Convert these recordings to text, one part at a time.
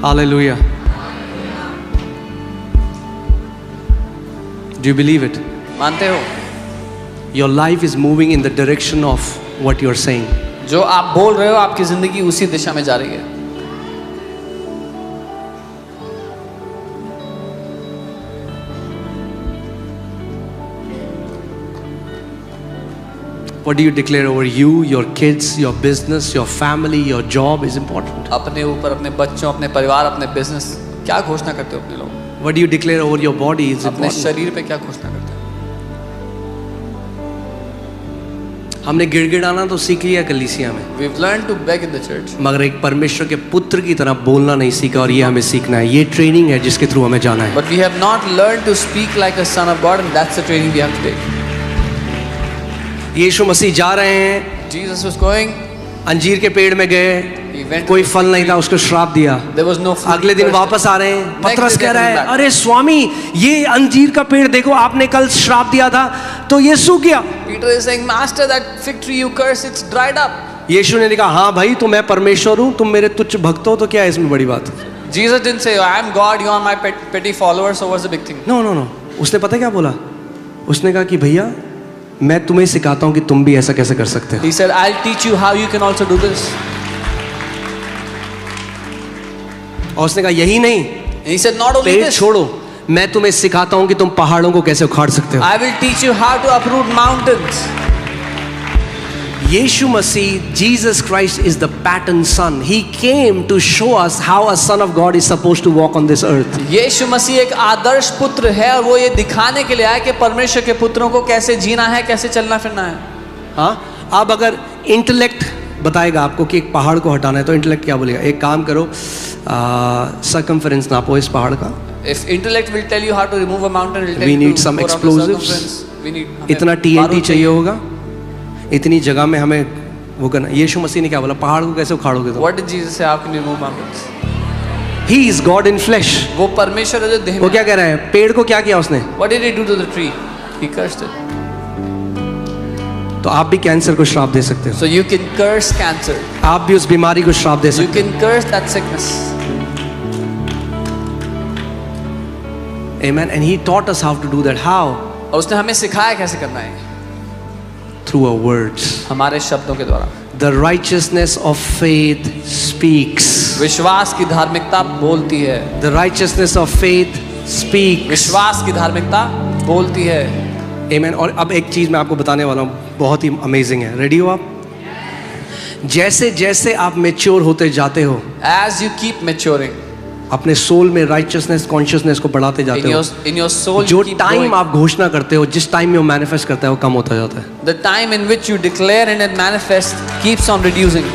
Hallelujah. Do you believe it? मानते हो? Your life is moving in the direction of what you are saying. जो आप बोल रहे हो आपकी जिंदगी उसी दिशा में जा रही है. What do you declare over you, your kids, your business, your family, your job is important. अपने ऊपर, अपने बच्चों, अपने परिवार, अपने बिजनेस, क्या घोषणा करते हो अपने लोग? What do you declare over your body is अपने important. शरीर पे क्या घोषणा करते हो? हमने गिड़गिड़ाना तो सीख लिया कलीसिया में, We've learned to beg in the church, मगर एक परमेश्वर के पुत्र की तरह बोलना नहीं सीखा, और ये हमें सीखना है. ये ट्रेनिंग है जिसके थ्रू हमें जाना है. but we have not learned to speak like a son of God, and that's the training we have to take. यीशु मसीह जा रहे हैं, Jesus was going, अंजीर के पेड़ में गए, he went. कोई फल नहीं था, उसको श्राप दिया. There was no fruit. अगले दिन Cursed. वापस आ रहे हैं, Next पतरस day कह रहा they है, come back. अरे स्वामी ये अंजीर का पेड़ देखो, आपने कल श्राप दिया था तो ये सूख गया. Peter is saying, Master, that fig tree you cursed, it's dried up. यीशु ने कहा, हाँ भाई, तो मैं परमेश्वर हूँ, तुम मेरे तुच्छ भक्त हो, तो क्या है इसमें बड़ी बात? Jesus didn't say, I am God, you are my petty followers, so what's the big thing? No no no, उसने पता क्या बोला? उसने कहा कि भैया मैं तुम्हें सिखाता हूँ कि तुम भी ऐसा कैसे कर सकते हो. He said, I'll teach you how you can also do this. और उसने कहा यही नहीं, And he said, not only पेड़ this, छोड़ो, मैं तुम्हें सिखाता हूँ कि तुम पहाड़ों को कैसे उखाड़ सकते हो. I will teach you how to uproot mountains. Yeshu Masih, Jesus Christ is the pattern son. He came to show us how a son of God is supposed to walk on this earth. यीशु मसीह एक आदर्श पुत्र है, और वो ये दिखाने के लिए आया कि परमेश्वर के पुत्रों को कैसे जीना है, कैसे चलना फिरना है. हाँ, अब अगर इंटेलेक्ट बताएगा आपको कि एक पहाड़ को हटाना है, तो इंटेलेक्ट क्या बोलेगा? एक काम करो, सर्कमफेरेंस नापो इस पहाड़ का. If intellect will tell you how to remove a mountain, it will tell We you need to some pour out the explosives. circumference. We need इतना TNT चाहिए होगा, इतनी जगह में हमें वो करना. यीशु मसीह ने क्या बोला? पहाड़ को कैसे उखाड़ोगे तुम? What did Jesus say? How can you remove mountains? He is God in flesh. वो परमेश्वर है जो देह वो में. क्या कह रहा है? पेड़ को क्या किया उसने? What did he do to the tree? He cursed it. तो आप भी कैंसर को श्राप दे सकते हो. So you can curse cancer. आप भी उस बीमारी को श्राप दे You सकते can curse that sickness. हो. Amen. And he taught us how to do that. How? और उसने हमें सिखाया कैसे करना है. Through our words. हमारे शब्दों के द्वारा. The righteousness of faith speaks. विश्वास की धार्मिकता बोलती है. The righteousness of faith speaks. विश्वास की धार्मिकता बोलती है. Amen. और अब एक चीज मैं आपको बताने वाला हूँ, बहुत ही अमेजिंग है. रेडी हो आप? जैसे जैसे आप मैच्योर होते जाते हो, As you keep maturing अपने सोल में राइचियसनेस कॉन्शियसनेस को बढ़ाते जाते हो, in your soul, जो you keep टाइम growing. आप घोषणा करते हो, जिस टाइम में वो मैनिफेस्ट करता है, वो कम होता जाता है. The time in which you declare and it manifests keeps on reducing.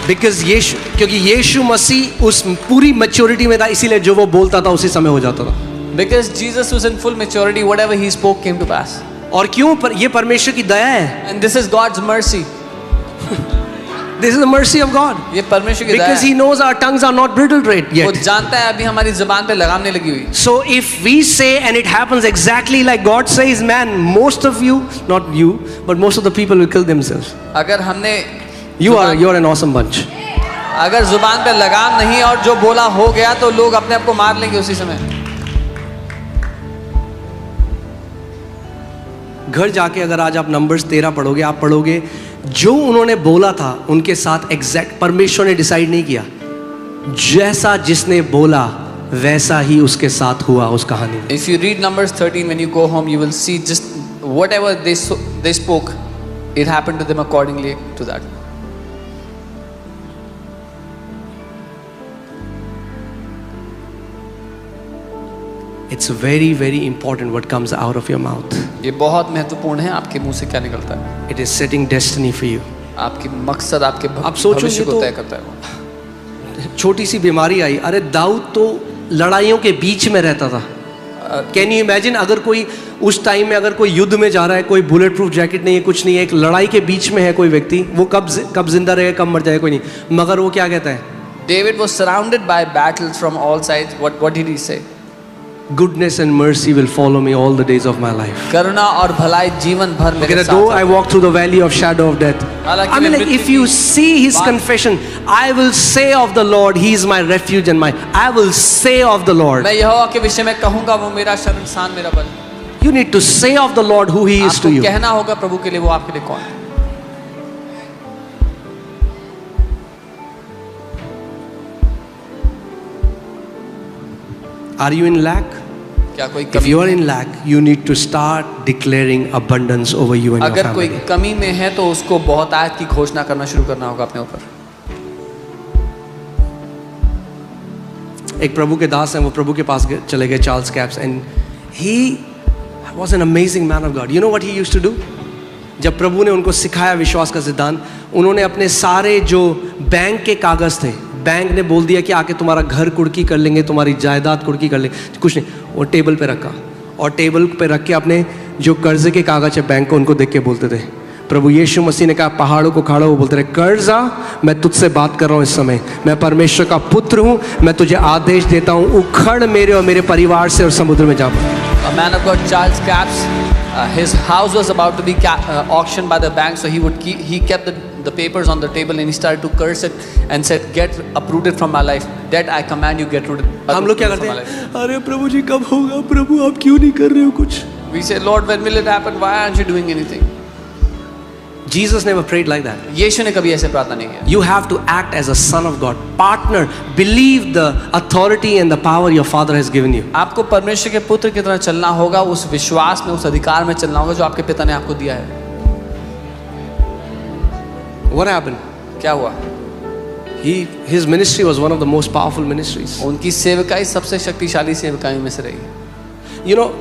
Because यीशु, क्योंकि यीशु मसीह उस पूरी मैच्योरिटी में था, इसीलिए जो वो बोलता था उसी समय हो जाता था. Because Jesus was in full maturity, whatever he spoke came to pass. और क्यों? ये परमेश्वर की दया है. And this is God's mercy. This is the mercy of God. ये परमेश्वर की दया Because है. he knows our tongues are not brittle वो yet. जानता है अभी हमारी जुबान पे लगाम नहीं लगी हुई. So if we say and it happens exactly like God says, man, most of you, not you, but most of the people will kill themselves. अगर हमने You're an awesome bunch. अगर जुबान पे लगाम नहीं और जो बोला हो गया, तो लोग अपने आप को मार लेंगे उसी समय. घर जाके अगर आज आप नंबर्स 13 पढ़ोगे, आप पढ़ोगे जो उन्होंने बोला था उनके साथ एग्जैक्ट परमेश्वर ने डिसाइड नहीं किया, जैसा जिसने बोला वैसा ही उसके साथ हुआ उस कहानी में. If you read Numbers 13, when you go home, you will see just whatever they spoke, it happened to them accordingly to that. It's very very important what comes out of your mouth. ये बहुत महत्वपूर्ण है आपके मुंह से क्या निकलता है. It is setting destiny for you. आपकी मकसद, आपके आप सोचोगे भविष्य को तो- तय करता है वो. छोटी सी बीमारी आई, अरे दाऊद तो लड़ाइयों के बीच में रहता था. Can you imagine? अगर कोई उस टाइम में अगर कोई युद्ध में जा रहा है, कोई बुलेट प्रूफ जैकेट नहीं है, कुछ नहीं है, एक लड़ाई के बीच में है कोई व्यक्ति, वो कब जिंदा रहेगा, कब मर जाएगा कोई नहीं, मगर वो क्या कहता है? David was surrounded by battles from all sides. What did he say? goodness and mercy will follow me all the days of my life. करुणा और भलाई जीवन भर Okay, मेरे that साथ though है। I walk through the valley of shadow of death. हालांकि I mean, मैं like, मृत्यु if you की see his बात- confession, I will say of the Lord, he is my refuge and my. I will say of the Lord. मैं यहोवा के विषय में कहूंगा, वो मेरा शरणस्थान, मेरा बल। You need to say of the Lord who he is to आपको you. कहना होगा प्रभु के लिए, वो आपके लिए कौन है। Are you in lack? क्या कोई If कमी you are in lack, you need to start declaring abundance over you and your अगर कोई family. कमी में है तो उसको बहुत आयत की घोषणा करना शुरू करना होगा अपने ऊपर। एक प्रभु के दास हैं, वो प्रभु के पास चले गए, Charles Capps, and he was an amazing man of God. You know what he used to do? जब प्रभु ने उनको सिखाया विश्वास का सिद्धांत, उन्होंने अपने सारे जो बैंक के कागज थे, बैंक ने बोल दिया कि आके तुम्हारा घर कुर्की कर लेंगे, तुम्हारी जायदाद कुर्की कर लेंगे, कुछ नहीं, वो टेबल पे रखा और टेबल पे रख के अपने जो कर्जे के कागज है बैंक को, उनको देख के बोलते थे, प्रभु यीशु मसीह ने कहा पहाड़ों को खाड़ो, वो बोलते रहे कर्जा, मैं तुझसे बात कर रहा हूँ इस समय, मैं परमेश्वर का पुत्र हूँ, मैं तुझे आदेश देता हूँ, उखड़ मेरे और मेरे परिवार से और समुद्र में जा। A man of God, Charles Capps, his house was about to be auctioned by the bank, so he kept the papers on the table and he started to curse it and said, "Get uprooted from my life. Debt I command you, get rooted." हम लोग क्या करते हैं? अरे प्रभु जी कब होगा? प्रभु आप क्यों नहीं कर रहे हो कुछ? We say, Lord, when will it happen? Why aren't you doing anything? Jesus never prayed like that. यीशु ने कभी ऐसे प्रार्थना नहीं किया। You have to act as a son of God. Partner, believe the authority and the power your Father has given you. आपको परमेश्वर के पुत्र की तरह चलना होगा, उस विश्वास में, उस अधिकार में चलना होगा जो आपके पिता ने आपको दिया है। What happened? क्या हुआ? His ministry was one of the most powerful ministries. उनकी सेवकाई सबसे शक्तिशाली सेवकाई में से रही। You know,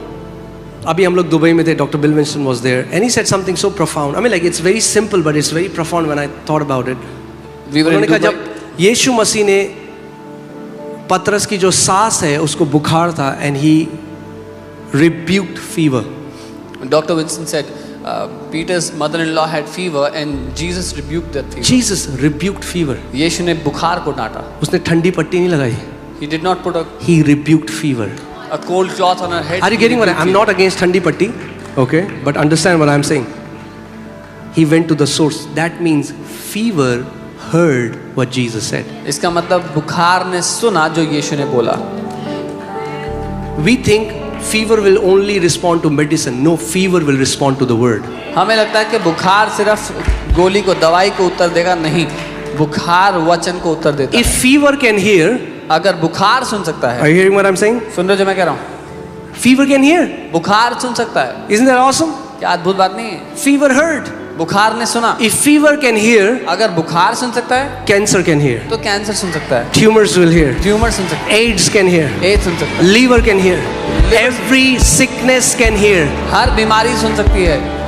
अभी हम लोग दुबई में थे, Dr. Bill Winston was there, and he said something so profound. I mean, like, it's very simple, but it's very profound when I thought about it. उन्होंने कहा जब यीशु मसीह ने पतरस की जो सांस है उसको बुखार था, and he rebuked fever. Dr. Winston said, Peter's mother-in-law had fever and Jesus rebuked that fever. Jesus rebuked fever. यीशु ने बुखार को डांटा। उसने ठंडी पट्टी नहीं लगाई. He did not put He rebuked fever. a cold cloth on her head. Are you getting what I'm not against ठंडी पट्टी, okay? But understand what I'm saying. He went to the source. That means fever heard what Jesus said. इसका मतलब बुखार ने सुना जो यीशु ने बोला। We think fever will only respond to medicine. No, fever will respond to the word. हमें लगता है कि बुखार सिर्फ गोली को, दवाई को उत्तर देगा, नहीं, बुखार वचन को उत्तर देता If है। fever can hear, अगर बुखार सुन सकता are है, you hearing what I'm saying? सुन रहे हो जो मैं कह रहा हूँ? Fever can hear. बुखार सुन सकता है। Isn't that awesome? क्या अद्भुत बात नहीं है? Fever heard. बुखार ने सुना। If fever can hear, अगर बुखार सुन सकता है cancer can hear. तो कैंसर सुन सकता है, Tumors will hear. ट्यूमर सुन सकता AIDS can hear. है, एड्स सुन सकता है, Liver can hear. Every sickness can hear. हर बीमारी सुन सकती है।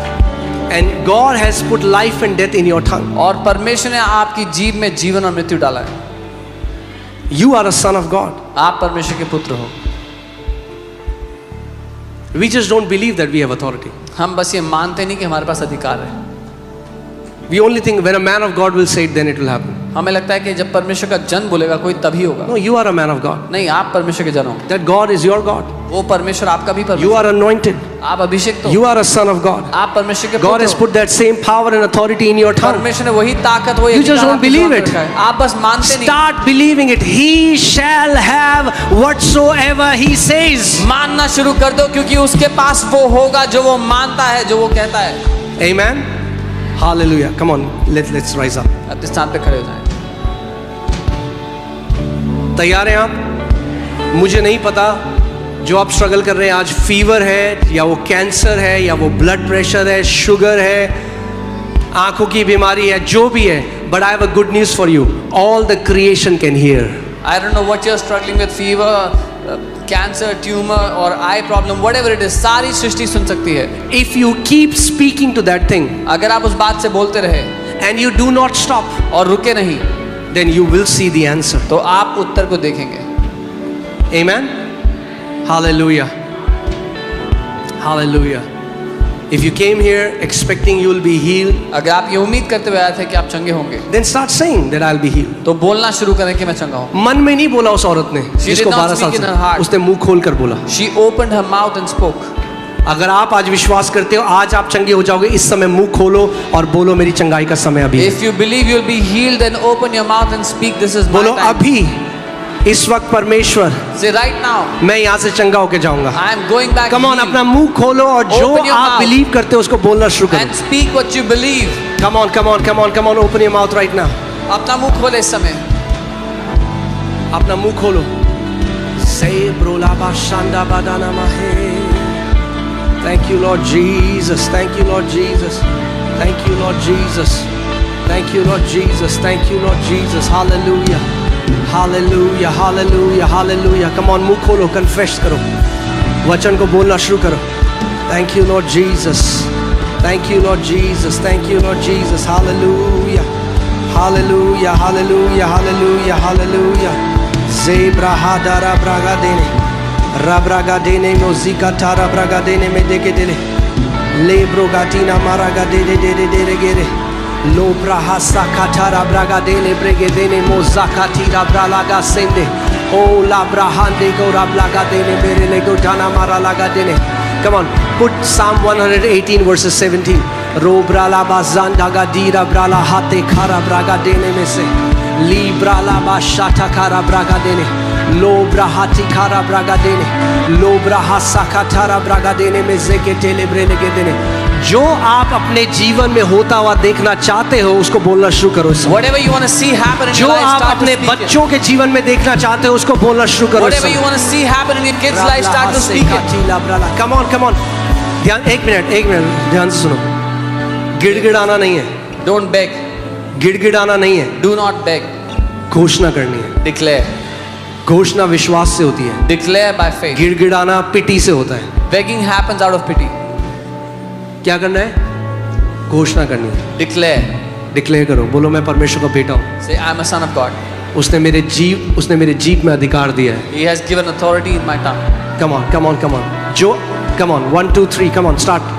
And God has put life and death in your tongue. और परमेश्वर ने आपकी जीभ में जीवन और मृत्यु डाला है। You are a son of God. आप परमेश्वर के पुत्र हो। We just don't believe that we have authority. हम बस ये मानते नहीं कि हमारे पास अधिकार है। We only think when a man of God will say it, then it will happen. हमें लगता है कि जब परमेश्वर का जन बोलेगा कोई तभी होगा। No, you are a man of God. नहीं, आप परमेश्वर के जन हो। That God is your God. वो परमेश्वर आपका भी You परमेश्वर, are anointed. आप अभिषेक हो, You are a son of God. आप परमेश्वर के God पुत्र has हो। put that same power and authority in your tongue. परमेश्वर ने वही ताकत, वो You just अधिकार don't आपके believe जीवन it. में रखा है। आप बस मानते नहीं। Start believing it. He shall have whatsoever he says. मानना शुरू कर दो, क्योंकि उसके पास वो होगा जो वो मानता है, जो वो कहता है। Amen. Hallelujah. Come on, let's rise up. अपने स्थान पे खड़े हो जाएं। तैयार हैं आप? मुझे नहीं पता जो आप स्ट्रगल कर रहे हैं आज, फीवर है या वो कैंसर है या वो ब्लड प्रेशर है, शुगर है, आंखों की बीमारी है, जो भी है, but I have a good news for you. All the creation can hear. I don't know what you're struggling with, fever, cancer, tumor or eye problem, whatever it is, सारी सृष्टि सुन सकती है। If you keep speaking to that thing अगर आप उस बात से बोलते रहे and you do not stop, और रुके नहीं, then you will see the answer. तो आप उत्तर को देखेंगे। Amen. Hallelujah. Hallelujah. If you came here expecting you will be healed, अगर आप ये उम्मीद करते हुए आए थे कि आप चंगे होंगे, then start saying that I'll be healed. तो बोलना शुरू करें कि मैं चंगा हूँ. मन में नहीं बोला उस औरत ने जिसको did not 12 साल speak in her से, heart. उसने मुंह खोल कर बोला. She opened her mouth and spoke. अगर आप आज विश्वास करते हो आज आप चंगे हो जाओगे, इस समय मुंह खोलो और बोलो मेरी चंगाई का समय अभी है. If you believe you'll be healed, then open your mouth and speak. This is my बोलो time. अभी इस वक्त परमेश्वर Say right now, मैं यहाँ से चंगा होके जाऊंगा. I am going back. Come on healed. अपना मुंह खोलो और जो Open your आप mouth. बिलीव करते हो उसको बोलना शुरू करो. And speak what you believe. Come on come on come on come on open your mouth right now. अपना मुंह खोले इस समय. अपना मुंह खोलो. से ब्रोलाबा शांडा बादाना माहे. Thank you Lord Jesus. Thank you Lord Jesus. Thank you Lord Jesus. Thank you Lord Jesus. Thank you Lord Jesus. Hallelujah. Hallelujah. Hallelujah. Hallelujah. Come on, मुंह खोलो, confess करो, वचन को बोलना शुरू करो. Thank you Lord Jesus. Thank you Lord Jesus. Thank you Lord Jesus. Hallelujah. Hallelujah. Hallelujah. Hallelujah. Hallelujah. Zebra hadara braga dene. Rabraga dene mozika tara braga dene me deke dele. Lebro gatina maraga dene dene dene gere. Lobra hasa katara braga dene brege dene mozaka tira bralaga sende. Oh labra hande go rablaga dene mere lego dana maralaga dene. Come on, put Psalm 118 verses 17. Robra la bazanda gadira brala hate kara braga dene me se. Libra la bashata kara braga dene. Lobra hati kara braga dene. Lobra hasa katara braga dene me zeke telebre lege dene. जो आप अपने जीवन में होता हुआ देखना चाहते हो उसको बोलना शुरू करो. Whatever you want to see happen in जो your life, आप start to अपने speak it. बच्चों के जीवन में देखना चाहते हो उसको बोलना शुरू करो. Whatever you want to see happen in your kids' life, start to speak it. Come on, come on. ध्यान एक मिनट ध्यान से सुनो. गिड़गिड़ाना नहीं है. Don't beg. गिड़गिड़ाना नहीं है. Do not beg. घोषणा करनी है. Declare. घोषणा विश्वास से होती है. Declare by faith. गिड़गिड़ाना पिटी से होता है. Begging happens out of pity. क्या करना है? घोषणा करनी है. Declare. डिक्लेयर करो. बोलो मैं परमेश्वर का बेटा हूँ. Say, I'm a son of God. उसने मेरे जीभ में अधिकार दिया है. He has given authority in my tongue. Come on, come on, come on. जो come on 1 2 3 come on start.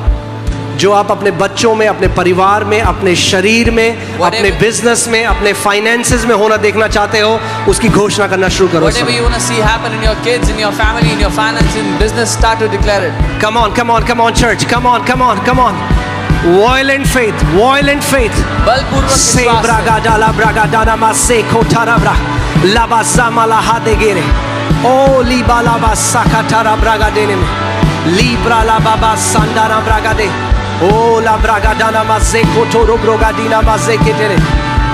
जो आप अपने बच्चों में, अपने परिवार में, अपने शरीर में, अपने बिजनेस में, अपने फाइनेंसेस में होना देखना चाहते हो उसकी घोषणा करना शुरू करो. Whatever you want to see happen in your kids, in your family, in your finance, in business, start to declare it. Come on, come on, come on, church. Come on, come on, come on. Violent faith, violent faith. बलपूर्वक Se विश्वास से. braga dala braga dana masse kotara bra. Laba zamala hadegere. Oh liba laba sakatara braga dene me. Libra la baba sandara braga de. Oh la braga dana masse kotoro broga dina masse ketere.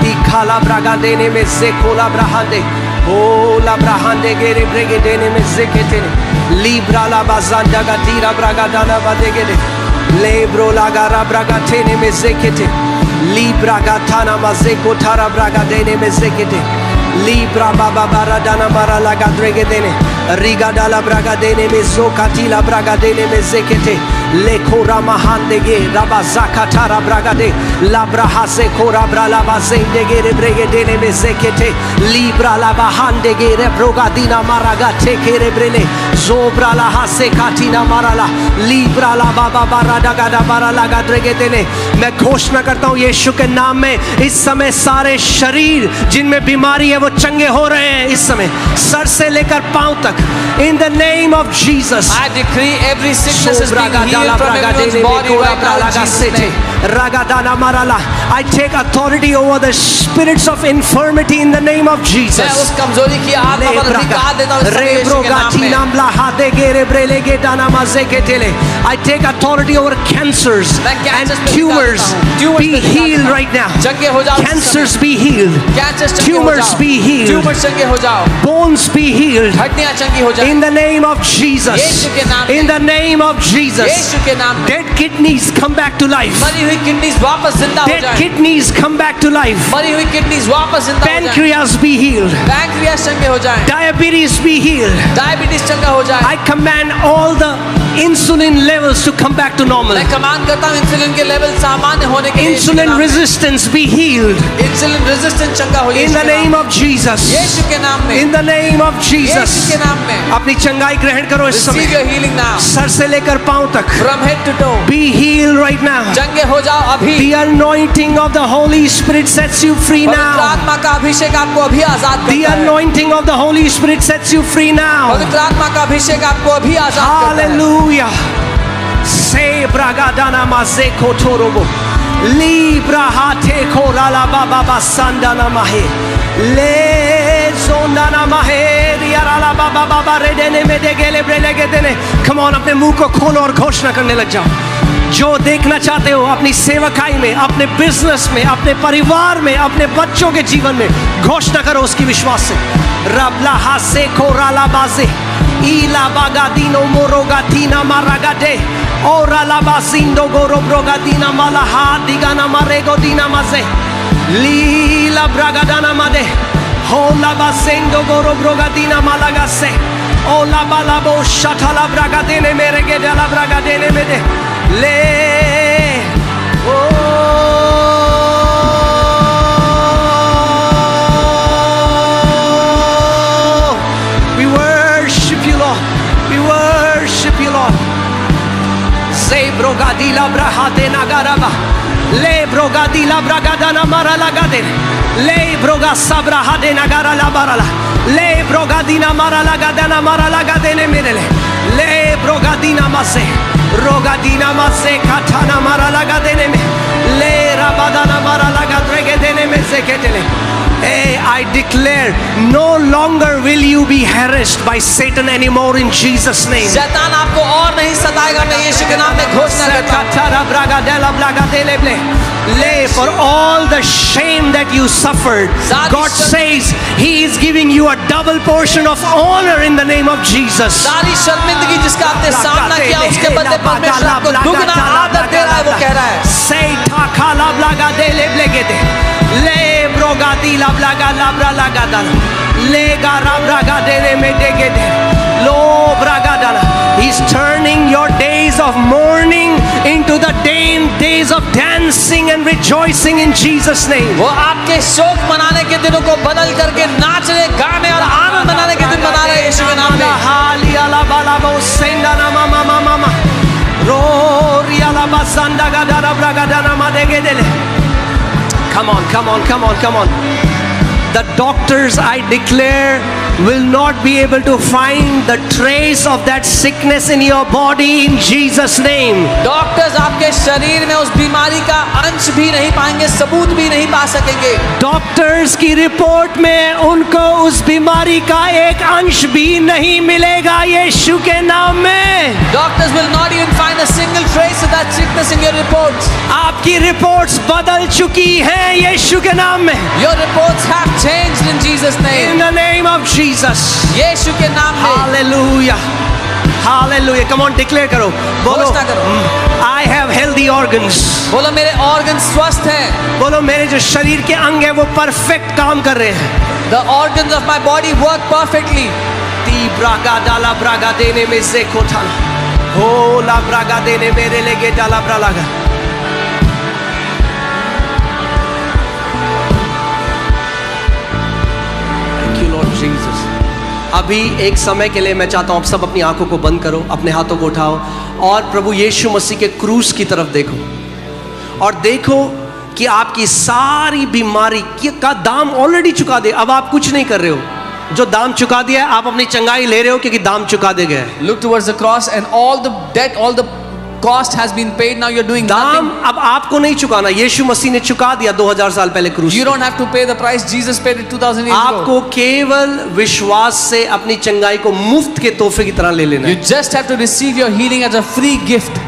Ikala braga dene me se kola brahande. Oh la brahande gere brege dene me se ketere. Libra la bazanda gadira braga dana badegere. Lebro la gara braga tene me zekete. Libra gatana mazeko tara braga dene me zekete. Libra baba baradana mara la gadrege dene. Riga dala braga dene me zokati la braga dene me zekete. Le kora mahandege rabazaka tara braga de. La braha se kora bra la bazendege re brege dene me zekete. Libra la bahandege re broga dina maraga teke re brele. Zobra la hase katina marala. Libra la baba barada gada barala gadrege dene. मैं घोषणा करता हूँ यीशु के नाम में इस समय सारे शरीर जिनमें बीमारी है वो चंगे हो रहे हैं इस समय सर से लेकर पांव तक. In the name of Jesus. I decree every sickness is being healed from everyone's body right now in Jesus' name. Ragadana marala. I take authority over the spirits of infirmity in the name of Jesus. मैं उस कमजोरी की आत्मा पर अधिकार देता हूँ इस समय यीशु के नाम में. I take authority over cancers and tumors. Be healed right now. Cancers be healed. Tumors be healed. Tumors चंगे हो जाओ. Bones be healed. हड्डियां चंगी हो जाए. In the name of Jesus. यीशु के नाम में. In the name of Jesus. यीशु के नाम में. Dead kidneys come back to life. मरी हुई किडनीज वापस जिंदा हो Dead जाए. kidneys come back to life. मरी हुई किडनीज वापस जिंदा हो जाए. Pancreas be healed. पैंक्रियास चंगे हो जाए. Diabetes be healed. डायबिटीज चंगा हो जाए. I command all the insulin levels to come back to normal. मैं कमांड करता हूँ इंसुलिन के लेवल सामान्य होने के लिए. Insulin resistance be healed. Insulin resistance चंगा हो. In the name of Jesus. यीशु के नाम में. In the name of Jesus. यीशु के नाम में. अपनी चंगाई ग्रहण करो इस Receive समय. your healing now. सर से लेकर पांव तक. From head to toe. Be healed right now. चंगे हो जाओ अभी। The anointing of the Holy Spirit sets you free पवित्र now. आत्मा का अभिषेक आपको अभी आजाद The करता है। anointing of the Holy Spirit sets you free now. पवित्र आत्मा का अभिषेक आपको अभी आजाद करता है। Hallelujah. Se bragadana maze kotorobo. Libra hate korala baba basandana mahe. Le zondana mahe riarala baba baba redene में देगेले ब्रेलेगे देने। Come on, अपने मुंह को खोलो और घोषणा करने लग जाओ। जो देखना चाहते हो अपनी सेवकाई में, अपने बिजनेस में, अपने परिवार में, अपने बच्चों के जीवन में, घोषणा करो उसकी विश्वास से। रबला हासे कोराला बाजे इला बागादीनो मोरोगातीना मारागाडे ओरा लाबासिंदो गोरोब्रोगादीना मालाहा दिगाना मारेगो दीना माजे लीला ब्रागादाना मादे होला बासेंदो गोरोब्रोगादीना मालागासे ओला बालाबो शठाला ब्रागादेने मेरेगे दला ब्रागादेने मेदे ले ओ we worship you Lord, we worship you Lord. Se brogadila brahate nagaraba le brogadila bragadana maralagade le broga sabrahade nagara la barala le brogadina maralagadana maralagadene mirele le brogadina mase rogadina mase katana maralagadene me le rabadana maralagadregedene me zeketele. Hey, I declare, no longer will you be harassed by Satan anymore in Jesus' name. शैतान आपको और नहीं सताएगा। मैं यीशु के नाम में घोषणा करता हूँ। Lay for all the shame that you suffered. God says He is giving you a double portion of honor in the name of Jesus. सारी शर्मिंदगी जिसका आपने सामना किया उसके बदले परमेश्वर आपको दुगना आदर दे रहा है। वो कह रहा है Say takala blaga dele blegede le brogadi la blaga labra lagada le gara braga dele medegede lo braga dala. He's turning your days of mourning into the days of dancing and rejoicing in Jesus' name. वो आपके शोक मनाने के दिनों को बदल करके नाचने, गाने और आनंद मनाने के दिन बना रहे हैं यीशु के नाम में। हाली ala balabo senda na mama mama rori ala basanda gadara bragadana madegedele. Come on, come on, come on, come on. The doctors, I declare, will not be able to find the trace of that sickness in your body in Jesus' name. Doctors आपके शरीर में उस बीमारी का अंश भी नहीं पाएंगे, सबूत भी नहीं पा सकेंगे। डॉक्टर्स की रिपोर्ट में उनको उस बीमारी का एक अंश भी नहीं मिलेगा यीशु के नाम में। Doctors will not even find a single trace of that sickness in your reports. आपकी रिपोर्ट्स बदल चुकी हैं यीशु के नाम में। Your reports have changed in Jesus' name. In the name of Jesus. यीशु के नाम में। Hallelujah. Hallelujah. Come on, declare करो। बोलो। घोषणा करो। I have healthy organs. बोलो मेरे ऑर्गन स्वस्थ हैं। बोलो मेरे जो शरीर के अंग हैं वो परफेक्ट काम कर रहे हैं। The organs of my body work perfectly. ती ब्रागा डाला ब्रागा देने में से कोठाला हो ला ब्रागा देने मेरे लेगे डाला ब्रालागा। Thank you Lord Jesus. अभी एक समय के लिए मैं चाहता हूँ आप सब अपनी आंखों को बंद करो, अपने हाथों को उठाओ और प्रभु यीशु मसीह के क्रूस की तरफ देखो और देखो कि आपकी सारी बीमारी का दाम ऑलरेडी चुका दे। अब आप कुछ नहीं कर रहे हो, जो दाम चुका दिया है आप अपनी चंगाई ले रहे हो क्योंकि दाम चुका दे गया है। Look towards the cross and all the debt, all the cost has been paid. Now you're doing दाम nothing. अब आपको नहीं चुकाना, यीशु मसीह ने चुका दिया 2000 साल पहले क्रूस। You don't have to pay the price. Jesus paid it 2000 years ago. आपको केवल विश्वास से अपनी चंगाई को मुफ्त के तोहफे की तरह ले लेना You है। just have to receive your healing as a free gift.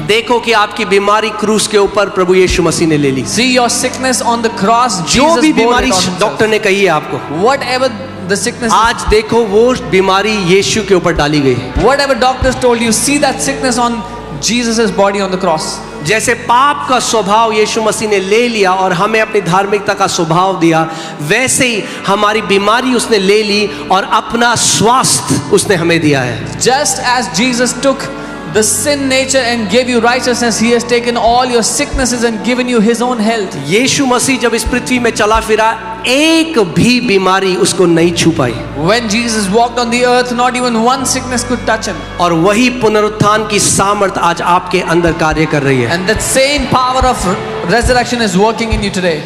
देखो कि आपकी बीमारी क्रूस के ऊपर प्रभु यीशु मसीह ने ले ली। See your sickness on the cross. जो Jesus भी bore बीमारी it on himself. डॉक्टर ने कही है आपको, Whatever the sickness, आज देखो वो बीमारी यीशु के ऊपर डाली गई। whatever doctors told you, see that sickness on Jesus' body on the cross. जैसे पाप का स्वभाव यीशु मसीह ने ले लिया और हमें अपनी धार्मिकता का स्वभाव दिया, वैसे ही हमारी बीमारी उसने ले ली और अपना स्वास्थ्य उसने हमें दिया है। Just as Jesus took the sin nature and gave you righteousness. He has taken all your sicknesses and given you His own health. यीशु मसीह जब इस पृथ्वी में चला फिरा, एक भी बीमारी उसको नहीं छू पाई। When Jesus walked on the earth, not even one sickness could touch Him. और वही पुनरुत्थान की सामर्थ आज आपके अंदर कार्य कर रही है। And that same power of resurrection is working in you today.